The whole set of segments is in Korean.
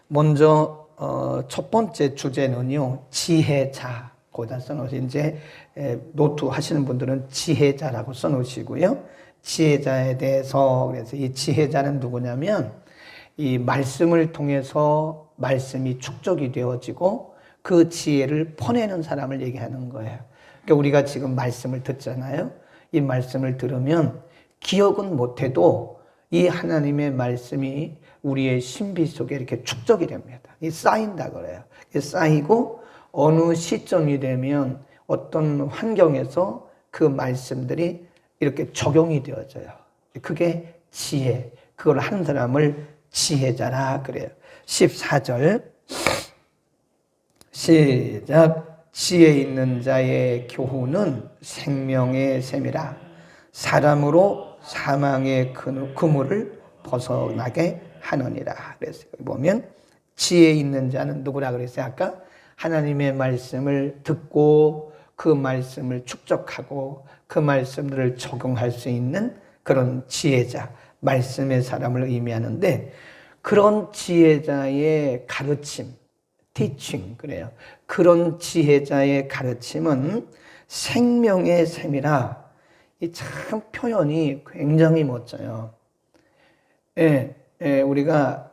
먼저 첫 번째 주제는요, 지혜자. 거기다 써놓으세요. 이제 노트 하시는 분들은 지혜자라고 써놓으시고요. 지혜자에 대해서, 그래서 이 지혜자는 누구냐면 이 말씀을 통해서 말씀이 축적이 되어지고 그 지혜를 퍼내는 사람을 얘기하는 거예요. 그러니까 우리가 지금 말씀을 듣잖아요. 이 말씀을 들으면 기억은 못해도 이 하나님의 말씀이 우리의 신비 속에 이렇게 축적이 됩니다. 이 쌓인다 그래요. 쌓이고 어느 시점이 되면 어떤 환경에서 그 말씀들이 이렇게 적용이 되어져요. 그게 지혜. 그걸 하는 사람을 지혜자라 그래요. 14절 시작. 지혜 있는 자의 교훈은 생명의 샘이라 사람으로 사망의 그물을 벗어나게 하느니라. 그래서 보면 지혜 있는 자는 누구라 그랬어요? 아까 하나님의 말씀을 듣고 그 말씀을 축적하고 그 말씀들을 적용할 수 있는 그런 지혜자, 말씀의 사람을 의미하는데, 그런 지혜자의 가르침, teaching 그래요. 그런 지혜자의 가르침은 생명의 샘이라. 이 참 표현이 굉장히 멋져요. 우리가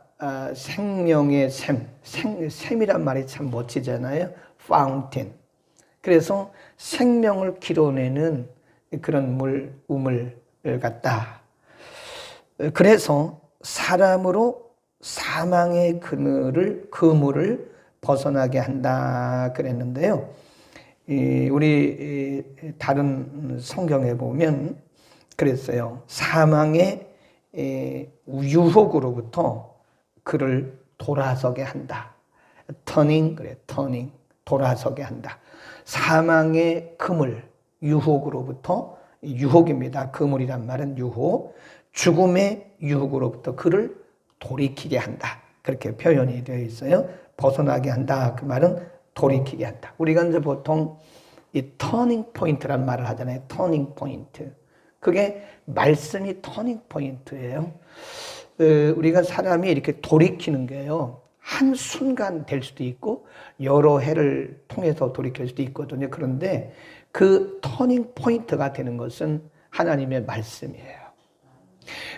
생명의 샘이란 말이 참 멋지잖아요. fountain. 그래서 생명을 길어내는 그런 우물 같다. 그래서 사람으로 사망의 그물을 벗어나게 한다 그랬는데요. 우리 다른 성경에 보면 그랬어요. 사망의 유혹으로부터 그를 돌아서게 한다. turning, 돌아서게 한다. 사망의 그물, 유혹으로부터, 유혹입니다. 그물이란 말은 유혹, 죽음의 유혹으로부터 그를 돌이키게 한다. 그렇게 표현이 되어 있어요. 벗어나게 한다. 그 말은 돌이키게 한다. 우리가 이제 보통 이 터닝 포인트란 말을 하잖아요. 터닝 포인트. 그게 말씀이 터닝 포인트예요. 우리가 사람이 이렇게 돌이키는 게요, 한순간 될 수도 있고 여러 해를 통해서 돌이킬 수도 있거든요. 그런데 그 터닝 포인트가 되는 것은 하나님의 말씀이에요.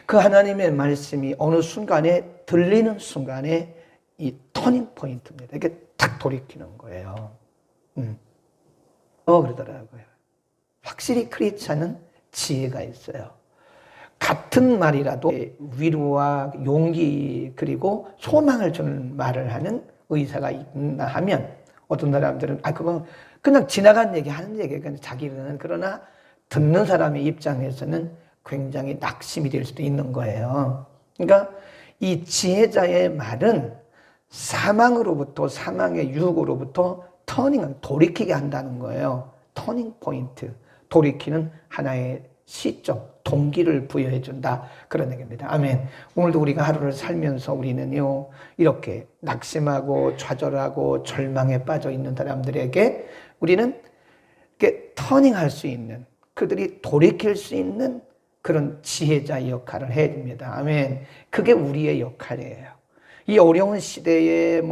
그 하나님의 말씀이 어느 순간에 들리는 순간에 이 터닝 포인트입니다. 이렇게 탁 돌이키는 거예요. 그러더라고요. 확실히 크리스찬은 지혜가 있어요. 같은 말이라도 위로와 용기 그리고 소망을 주는 말을 하는 의사가 있나 하면, 어떤 사람들은 그건 그냥 지나간 얘기 하는 얘기예요. 자기는. 그러나 듣는 사람의 입장에서는 굉장히 낙심이 될 수도 있는 거예요. 그러니까 이 지혜자의 말은 사망으로부터, 사망의 유혹으로부터 돌이키게 한다는 거예요. 터닝 포인트, 돌이키는 하나의 시점, 동기를 부여해 준다. 그런 얘기입니다. 아멘. 오늘도 우리가 하루를 살면서 우리는요, 이렇게 낙심하고 좌절하고 절망에 빠져 있는 사람들에게 우리는 이렇게 터닝할 수 있는, 그들이 돌이킬 수 있는 그런 지혜자 역할을 해야 됩니다. 아멘. 그게 우리의 역할이에요. 이 어려운 시대에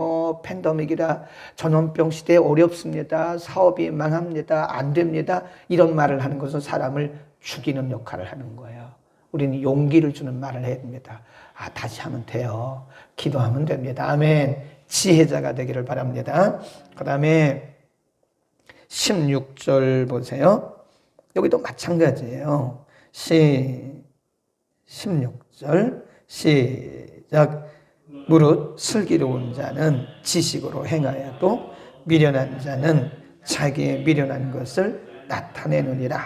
팬데믹이라 전염병 시대에 어렵습니다. 사업이 망합니다. 안 됩니다. 이런 말을 하는 것은 사람을 죽이는 역할을 하는 거예요. 우리는 용기를 주는 말을 해야 됩니다. 다시 하면 돼요. 기도하면 됩니다. 아멘. 지혜자가 되기를 바랍니다. 그 다음에 16절 보세요. 여기도 마찬가지예요. 16절 시작. 무릇 슬기로운 자는 지식으로 행하여도 미련한 자는 자기의 미련한 것을 나타내느니라.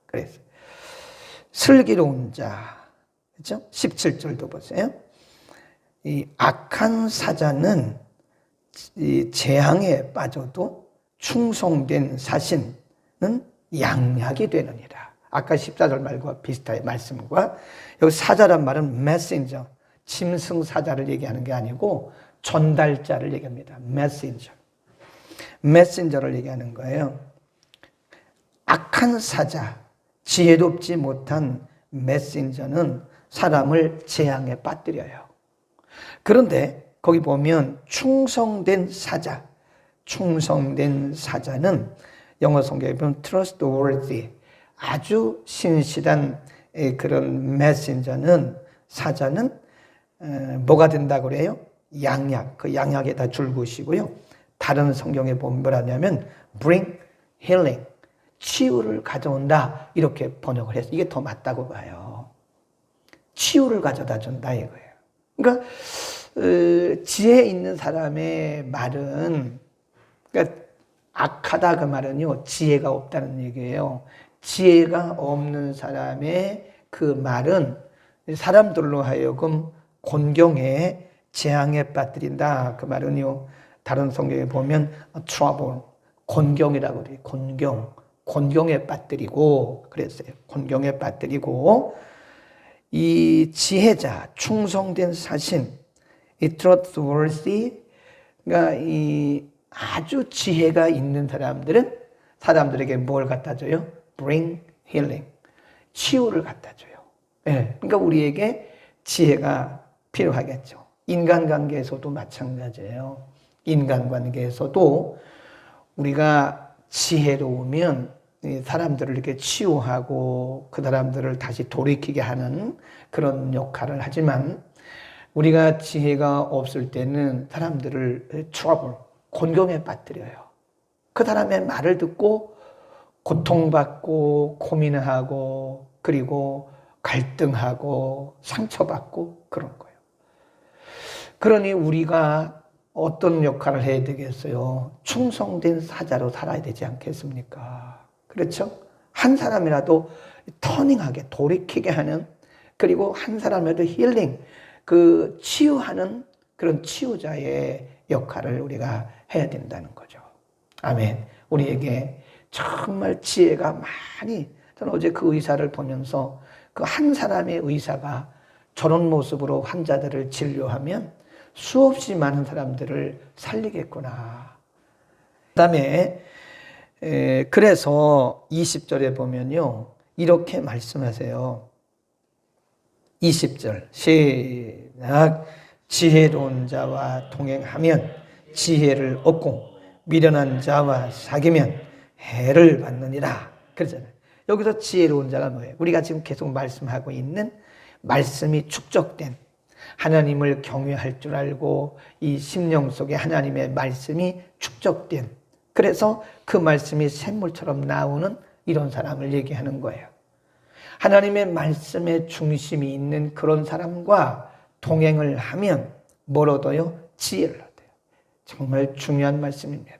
그래서 슬기로운 자, 그렇죠? 17절도 보세요. 이 악한 사자는 이 재앙에 빠져도 충성된 사신은 양약이 되느니라. 아까 14절 말과 비슷한 말씀과, 여기 사자란 말은 메신저, 짐승 사자를 얘기하는 게 아니고 전달자를 얘기합니다. 메신저를 얘기하는 거예요. 악한 사자, 지혜롭지 못한 메신저는 사람을 재앙에 빠뜨려요. 그런데 거기 보면 충성된 사자, 충성된 사자는 영어 성경에 보면 trustworthy, 아주 신실한 그런 메신저는, 사자는 뭐가 된다고 그래요? 양약, 그 양약에다 줄것이고요. 다른 성경에 보면 뭐라냐면 bring healing, 치유를 가져온다, 이렇게 번역을 해서 이게 더 맞다고 봐요. 치유를 가져다 준다 이거예요. 그러니까 지혜 있는 사람의 말은, 그러니까 악하다 그 말은요, 지혜가 없다는 얘기예요. 지혜가 없는 사람의 그 말은 사람들로 하여금 곤경에, 재앙에 빠뜨린다. 그 말은요, 다른 성경에 보면 trouble, 곤경이라고 그래요. 곤경에 빠뜨리고 그랬어요. 곤경에 빠뜨리고, 이 지혜자, 충성된 사신, 이 trustworthy, 그러니까 이 아주 지혜가 있는 사람들은 사람들에게 뭘 갖다 줘요? bring healing, 치유를 갖다 줘요. 네. 그러니까 우리에게 지혜가 필요하겠죠. 인간관계에서도 마찬가지예요. 인간관계에서도 우리가 지혜로우면 사람들을 이렇게 치유하고 그 사람들을 다시 돌이키게 하는 그런 역할을 하지만, 우리가 지혜가 없을 때는 사람들을 trouble, 곤경에 빠뜨려요. 그 사람의 말을 듣고 고통받고 고민하고 그리고 갈등하고 상처받고 그런 거예요. 그러니 우리가 어떤 역할을 해야 되겠어요? 충성된 사자로 살아야 되지 않겠습니까? 그렇죠? 한 사람이라도 터닝하게, 돌이키게 하는, 그리고 한 사람이라도 힐링, 그 치유하는 그런 치유자의 역할을 우리가 해야 된다는 거죠. 아멘. 우리에게 정말 지혜가 많이, 저는 어제 그 의사를 보면서 그 한 사람의 의사가 저런 모습으로 환자들을 진료하면 수없이 많은 사람들을 살리겠구나. 그 다음에 그래서 20절에 보면요, 이렇게 말씀하세요. 20절 시작. 지혜로운 자와 동행하면 지혜를 얻고 미련한 자와 사귀면 해를 받느니라 그러잖아요. 여기서 지혜로운 자가 뭐예요? 우리가 지금 계속 말씀하고 있는 말씀이 축적된, 하나님을 경외할 줄 알고 이 심령 속에 하나님의 말씀이 축적된, 그래서 그 말씀이 샘물처럼 나오는 이런 사람을 얘기하는 거예요. 하나님의 말씀에 중심이 있는 그런 사람과 동행을 하면 뭘 얻어요? 지혜를 얻어요. 정말 중요한 말씀입니다.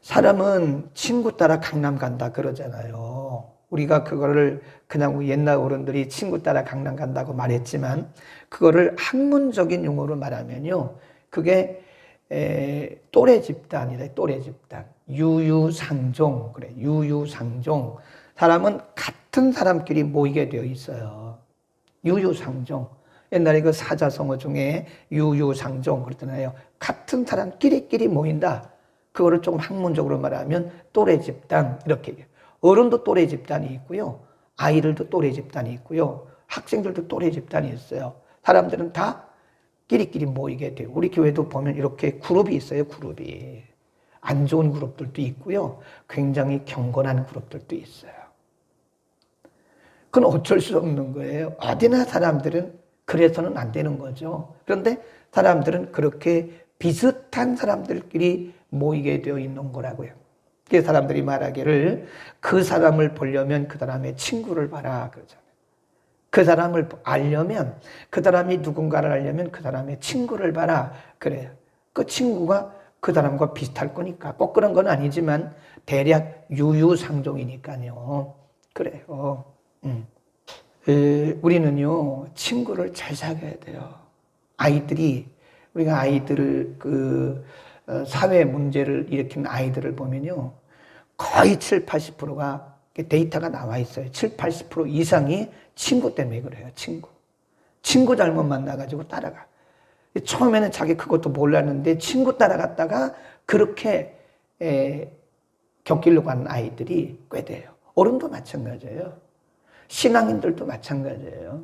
사람은 친구 따라 강남 간다 그러잖아요. 우리가 그거를 그냥 옛날 어른들이 친구 따라 강남 간다고 말했지만, 그거를 학문적인 용어로 말하면요, 그게 또래 집단이래. 또래 집단, 유유상종. 그래, 유유상종. 사람은 같은 사람끼리 모이게 되어 있어요. 유유상종. 옛날에 그 사자성어 중에 유유상종 그랬잖아요. 같은 사람끼리 모인다. 그거를 조금 학문적으로 말하면 또래 집단, 이렇게 얘기해요. 어른도 또래 집단이 있고요, 아이들도 또래 집단이 있고요, 학생들도 또래 집단이 있어요. 사람들은 다 끼리끼리 모이게 돼요. 우리 교회도 보면 이렇게 그룹이 있어요. 그룹이 안 좋은 그룹들도 있고요, 굉장히 경건한 그룹들도 있어요. 그건 어쩔 수 없는 거예요. 어디나 사람들은 그래서는 안 되는 거죠. 그런데 사람들은 그렇게 비슷한 사람들끼리 모이게 되어 있는 거라고요. 그 사람들이 말하기를 그 사람을 보려면 그 사람의 친구를 봐라 그러잖아요. 그 사람을 알려면, 그 사람이 누군가를 알려면 그 사람의 친구를 봐라 그래요. 그 친구가 그 사람과 비슷할 거니까, 꼭 그런 건 아니지만 대략 유유상종이니까요. 그래요. 우리는요, 친구를 잘 사귀어야 돼요. 우리가 아이들을 사회 문제를 일으키는 아이들을 보면요, 거의 7, 80%가 데이터가 나와 있어요. 7, 80% 이상이 친구 때문에 그래요. 친구 잘못 만나가지고 따라가. 처음에는 자기 그것도 몰랐는데 친구 따라갔다가 그렇게 겪이려고 하는 아이들이 꽤 돼요. 어른도 마찬가지예요. 신앙인들도 마찬가지예요.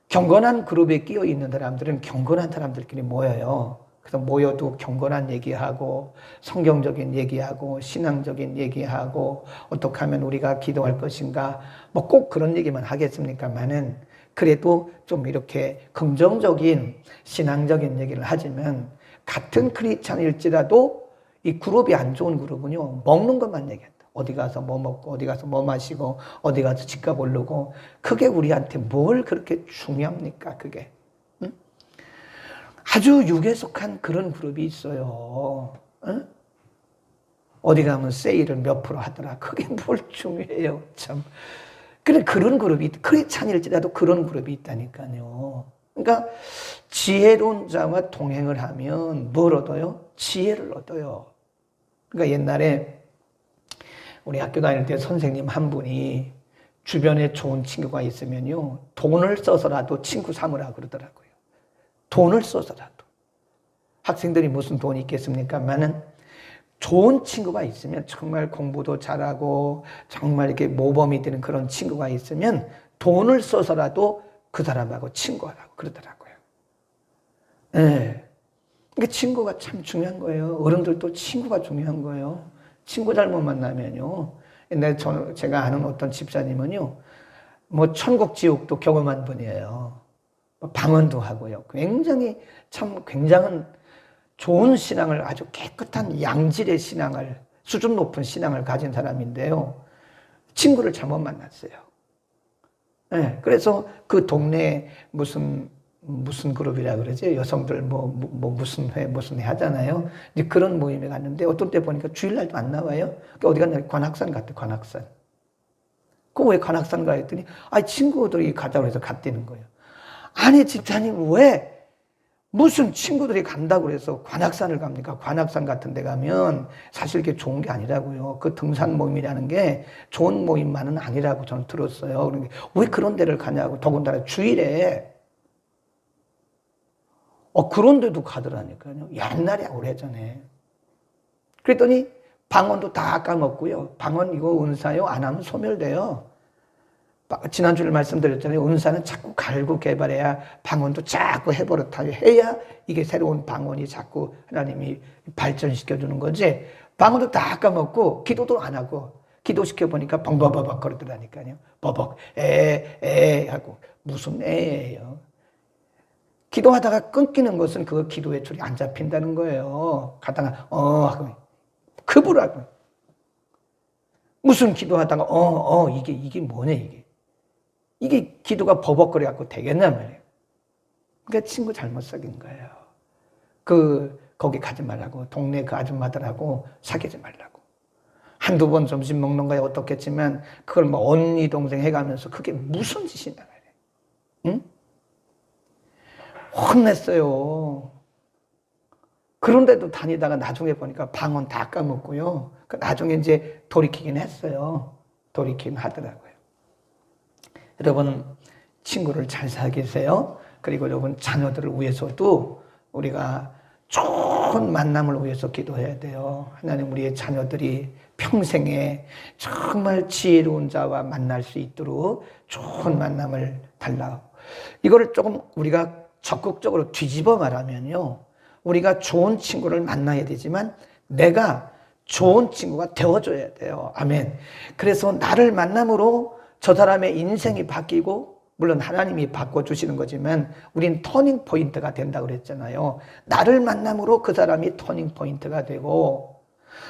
경건한 그룹에 끼어 있는 사람들은 경건한 사람들끼리 모여요. 그래서 모여도 경건한 얘기하고 성경적인 얘기하고 신앙적인 얘기하고 어떻게 하면 우리가 기도할 것인가 뭐 꼭 그런 얘기만 하겠습니까만은 그래도 좀 이렇게 긍정적인 신앙적인 얘기를 하지만 같은 크리스찬일지라도 이 그룹이 안 좋은 그룹은요 먹는 것만 얘기한다. 어디 가서 뭐 먹고 어디 가서 뭐 마시고 어디 가서 집값 오르고 그게 우리한테 뭘 그렇게 중요합니까 그게. 응? 아주 육에 속한 그런 그룹이 있어요. 응? 어디 가면 세일을 몇 프로 하더라. 그게 뭘 중요해요 참. 그래 그런 그룹이 크리스찬일지라도 그런 그룹이 있다니까요. 그러니까 지혜로운 자와 동행을 하면 뭘 얻어요? 지혜를 얻어요. 그러니까 옛날에 우리 학교 다닐 때 선생님 한 분이 주변에 좋은 친구가 있으면요 돈을 써서라도 친구 삼으라 그러더라고요. 돈을 써서라도. 학생들이 무슨 돈이 있겠습니까만은 좋은 친구가 있으면 정말 공부도 잘하고 정말 이렇게 모범이 되는 그런 친구가 있으면 돈을 써서라도 그 사람하고 친구하라고 그러더라고요. 네. 그러니까 친구가 참 중요한 거예요. 어른들도 친구가 중요한 거예요. 친구 잘못 만나면요. 옛날에 제가 아는 어떤 집사님은요, 뭐 천국 지옥도 경험한 분이에요. 방언도 하고요. 굉장히 참 굉장한 좋은 신앙을 아주 깨끗한 양질의 신앙을 수준 높은 신앙을 가진 사람인데요. 친구를 잘못 만났어요. 네, 그래서 그 동네에 무슨 그룹이라 그러지? 여성들 무슨 회 하잖아요. 이제 그런 모임에 갔는데 어떤 때 보니까 주일날도 안 나와요. 그러니까 어디 갔냐? 관악산 갔대, 관악산. 그 왜 관악산 가 했더니, 친구들이 가자고 해서 갔다는 거예요. 아니, 집사님, 왜? 무슨 친구들이 간다고 그래서 관악산을 갑니까? 관악산 같은 데 가면 사실 그게 좋은 게 아니라고요. 그 등산 모임이라는 게 좋은 모임만은 아니라고 저는 들었어요. 그러니까 왜 그런 데를 가냐고. 더군다나 주일에. 그런 데도 가더라니까요. 옛날에 오래전에. 그랬더니 방언도 다 까먹고요. 방언 이거 은사요? 안 하면 소멸돼요. 지난주에 말씀드렸잖아요. 은사는 자꾸 갈고 개발해야 방언도 자꾸 해버릇하게 해야 이게 새로운 방언이 자꾸 하나님이 발전시켜주는 거지. 방언도 다 까먹고 기도도 안 하고 기도시켜보니까 벙벙벙벙 거리더라니까요. 버벅 에 하고 무슨 에예요. 기도하다가 끊기는 것은 그 기도의 줄이 안 잡힌다는 거예요. 가다가 하고 급으라고. 무슨 기도하다가 이게 뭐냐 이게. 이게 기도가 버벅거려 갖고 되겠나 말이에요. 그러니까 친구 잘못 사귄 거예요. 거기 가지 말라고. 동네 그 아줌마들하고 사귀지 말라고. 한두 번 점심 먹는 거야 어떻겠지만 그걸 뭐 언니 동생 해가면서 그게 무슨 짓이냐 말이에요. 응? 혼냈어요. 그런데도 다니다가 나중에 보니까 방언 다 까먹고요. 나중에 이제 돌이키긴 했어요. 돌이키긴 하더라고요. 여러분 친구를 잘 사귀세요. 그리고 여러분 자녀들을 위해서도 우리가 좋은 만남을 위해서 기도해야 돼요. 하나님 우리의 자녀들이 평생에 정말 지혜로운 자와 만날 수 있도록 좋은 만남을 달라. 이거를 조금 우리가 적극적으로 뒤집어 말하면요. 우리가 좋은 친구를 만나야 되지만 내가 좋은 친구가 되어줘야 돼요. 아멘. 그래서 나를 만남으로 저 사람의 인생이 바뀌고 물론 하나님이 바꿔주시는 거지만 우린 터닝 포인트가 된다고 그랬잖아요. 나를 만남으로 그 사람이 터닝 포인트가 되고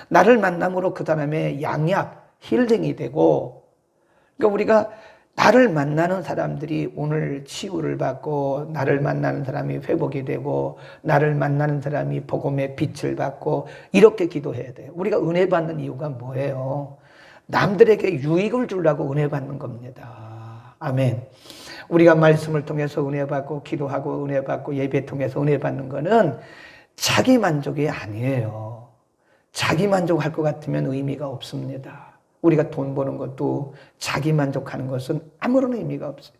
나를 만남으로 그 사람의 양약, 힐링이 되고 그러니까 우리가 나를 만나는 사람들이 오늘 치유를 받고 나를 만나는 사람이 회복이 되고 나를 만나는 사람이 복음의 빛을 받고 이렇게 기도해야 돼요. 우리가 은혜 받는 이유가 뭐예요? 남들에게 유익을 주려고 은혜 받는 겁니다. 아멘. 우리가 말씀을 통해서 은혜 받고 기도하고 은혜 받고 예배 통해서 은혜 받는 거는 자기 만족이 아니에요. 자기 만족할 것 같으면 의미가 없습니다. 우리가 돈 버는 것도 자기 만족하는 것은 아무런 의미가 없어요.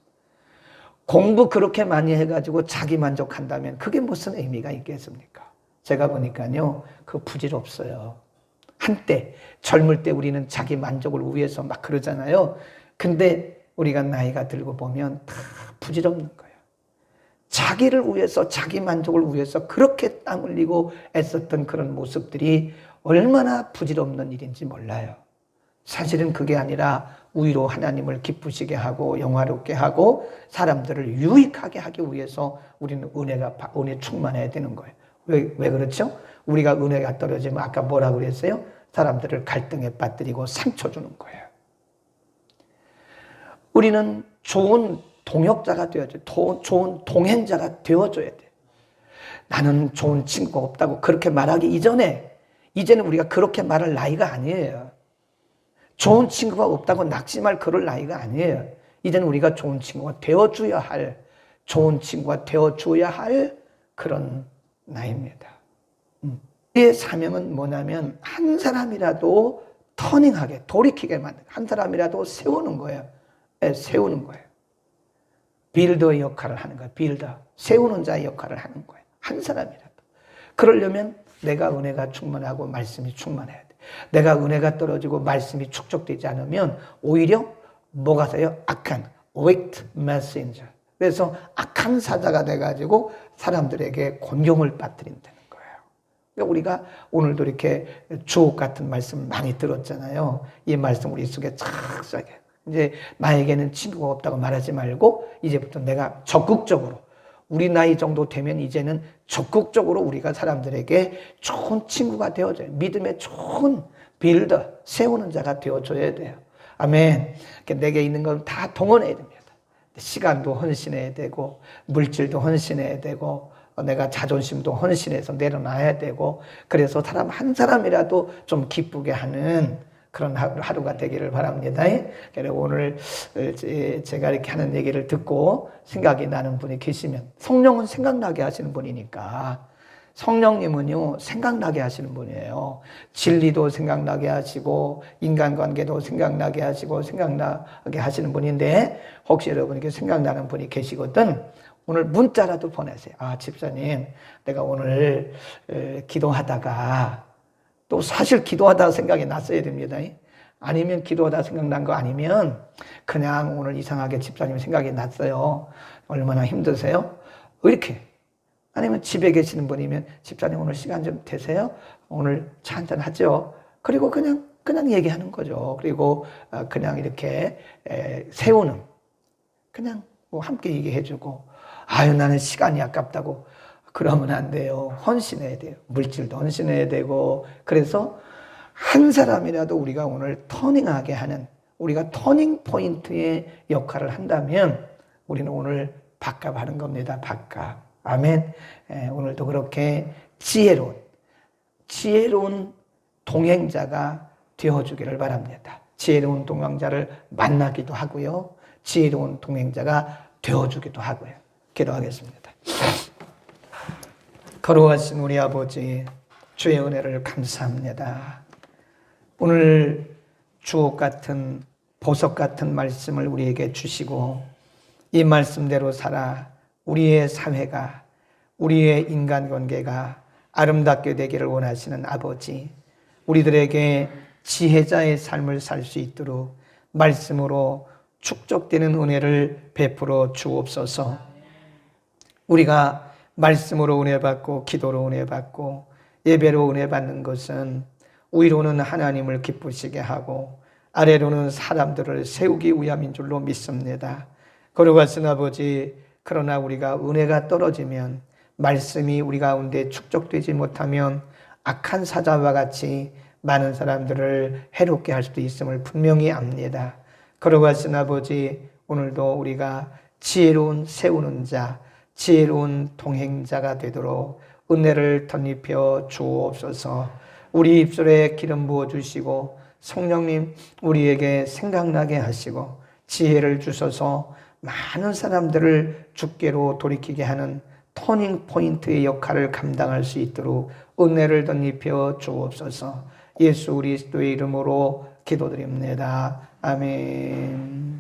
공부 그렇게 많이 해가지고 자기 만족한다면 그게 무슨 의미가 있겠습니까? 제가 보니까요, 그 부질없어요. 한때 젊을 때 우리는 자기 만족을 위해서 막 그러잖아요. 근데 우리가 나이가 들고 보면 다 부질없는 거예요. 자기를 위해서, 자기 만족을 위해서 그렇게 땀 흘리고 애썼던 그런 모습들이 얼마나 부질없는 일인지 몰라요. 사실은 그게 아니라 위로 하나님을 기쁘시게 하고 영화롭게 하고 사람들을 유익하게 하기 위해서 우리는 은혜 충만해야 되는 거예요. 왜 그렇죠? 우리가 은혜가 떨어지면 아까 뭐라고 그랬어요? 사람들을 갈등에 빠뜨리고 상처 주는 거예요. 우리는 좋은 동역자가 되어줘야 돼. 좋은 동행자가 되어줘야 돼. 나는 좋은 친구가 없다고 그렇게 말하기 이제는 우리가 그렇게 말할 나이가 아니에요. 좋은 친구가 없다고 낙심할 그럴 나이가 아니에요. 이제는 우리가 좋은 친구가 되어줘야 할, 좋은 친구가 되어줘야 할 그런 나이입니다. 우리의 사명은 뭐냐면 한 사람이라도 터닝하게, 돌이키게 만드는, 한 사람이라도 세우는 거예요. 세우는 거예요. 빌더의 역할을 하는 거예요. 빌더. 세우는 자의 역할을 하는 거예요. 한 사람이라도. 그러려면 내가 은혜가 충만하고 말씀이 충만해야 돼. 내가 은혜가 떨어지고 말씀이 축적되지 않으면 오히려 뭐가 돼요? 악한 wicked messenger. 그래서 악한 사자가 돼가지고 사람들에게 곤경을 빠뜨린다는 거예요. 그러니까 우리가 오늘도 이렇게 주옥 같은 말씀 많이 들었잖아요. 이 말씀 우리 속에 착착해. 이제 나에게는 친구가 없다고 말하지 말고 이제부터 내가 적극적으로, 우리 나이 정도 되면 이제는 적극적으로 우리가 사람들에게 좋은 친구가 되어줘요. 믿음의 좋은 빌더, 세우는 자가 되어줘야 돼요. 아멘. 내게 있는 걸 다 동원해야 됩니다. 시간도 헌신해야 되고 물질도 헌신해야 되고 내가 자존심도 헌신해서 내려놔야 되고, 그래서 사람 한 사람이라도 좀 기쁘게 하는 그런 하루가 되기를 바랍니다. 그리고 오늘 제가 이렇게 하는 얘기를 듣고 생각이 나는 분이 계시면, 성령은 생각나게 하시는 분이니까, 성령님은요 생각나게 하시는 분이에요. 진리도 생각나게 하시고 인간관계도 생각나게 하시고 생각나게 하시는 분인데, 혹시 여러분에게 생각나는 분이 계시거든 오늘 문자라도 보내세요. 아, 집사님, 내가 오늘 기도하다가, 또 사실 기도하다가 생각이 났어야 됩니다. 아니면 기도하다가 생각난 거 아니면 그냥 오늘 이상하게 집사님 생각이 났어요. 얼마나 힘드세요? 이렇게. 아니면 집에 계시는 분이면 집사님 오늘 시간 좀 되세요? 오늘 차 한잔 하죠. 그리고 그냥 얘기하는 거죠. 그리고 그냥 이렇게 세우는, 그냥 뭐 함께 얘기해주고, 아유 나는 시간이 아깝다고 그러면 안 돼요. 헌신해야 돼요. 물질도 헌신해야 되고. 그래서 한 사람이라도 우리가 오늘 터닝하게 하는, 우리가 터닝 포인트의 역할을 한다면 우리는 오늘 밥값하는 겁니다. 밥값. 아멘. 오늘도 그렇게 지혜로운 동행자가 되어주기를 바랍니다. 지혜로운 동행자를 만나기도 하고요. 지혜로운 동행자가 되어주기도 하고요. 기도하겠습니다. 거룩하신 우리 아버지, 주의 은혜를 감사합니다. 오늘 주옥 같은, 보석 같은 말씀을 우리에게 주시고 이 말씀대로 살아 우리의 사회가, 우리의 인간관계가 아름답게 되기를 원하시는 아버지, 우리들에게 지혜자의 삶을 살 수 있도록 말씀으로 축적되는 은혜를 베풀어 주옵소서. 우리가 말씀으로 은혜 받고 기도로 은혜 받고 예배로 은혜 받는 것은 위로는 하나님을 기쁘시게 하고 아래로는 사람들을 세우기 위함인 줄로 믿습니다. 거룩하신 아버지, 그러나 우리가 은혜가 떨어지면, 말씀이 우리 가운데 축적되지 못하면 악한 사자와 같이 많은 사람들을 해롭게 할 수도 있음을 분명히 압니다. 거룩하신 아버지, 오늘도 우리가 지혜로운 세우는 자, 지혜로운 동행자가 되도록 은혜를 덧입혀 주옵소서. 우리 입술에 기름 부어주시고 성령님 우리에게 생각나게 하시고 지혜를 주셔서 많은 사람들을 주께로 돌이키게 하는 터닝 포인트의 역할을 감당할 수 있도록 은혜를 덧입혀 주옵소서. 예수 그리스도의 이름으로 기도드립니다. 아멘.